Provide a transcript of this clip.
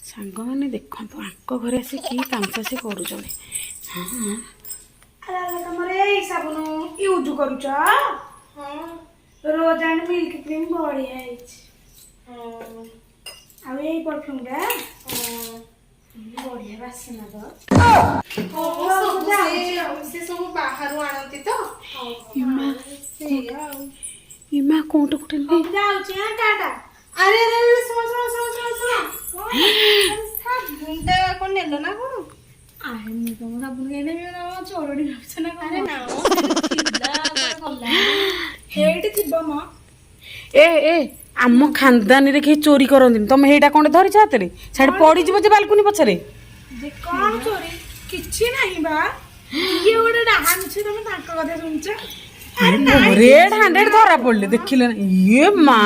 ସାଙ୍ଗମାନେ ଦେଖନ୍ତୁ ଆଙ୍କ ଘରେ ଆସି କି କାମ ସେ କରୁଛନ୍ତି। ତମର ଏଇ ସାବୁନ ୟୁଜ୍ କରୁଛ? ହଁ, ରୋଜ୍ ଆଣ୍ଡ ମିଲ୍କ କ୍ରିମ୍ ବଢିଆ ହେଇଛି। ଆଉ ଏଇ ପରଫ୍ୟୁମଟା ବଢିଆ ବାସ୍ନା ତ। ସେ ସବୁ ବାହାରୁ ଆଣନ୍ତି ତ। ଇମା କୋଉଠି କୋଉଠି ନେଇ ଯାଉଛି ଟାଟା। ଆରେ ଶୁଣ ସାବୁନଟା କଣ ନେଲ ନା କଣ? ଆରେ ମୁଁ ତମ ସାବୁନ କାଇଁ ନେବି ଚୋରଟି ଭାବୁଛ ନା କଣ? ଆରେ ନା ହେଇଠି ଥିବ ମ। ଏ ଆମ ଖାନଦାନୀରେ କେହି ଚୋରି କରନ୍ତିନି। ତମେ ହେଇଟା କଣ ଧରିଛ ହାତରେ? ସାଡେ ପଡିଯିବ ଯେ ବାଲକୁନି ପଛରେ। କଣ ଚୋରି? କିଛି ନାହିଁ ବା। ଇଏ ଗୋଟେ ଡାହାଣୁଛି, ତମେ ତାଙ୍କ କଥା ଶୁଣୁଛ? ରେଡ୍ ହ୍ୟାଣ୍ଡେଡ୍ ଧରା ପଡିଲେ ଦେଖିଲେ ନା? ଇଏ ମା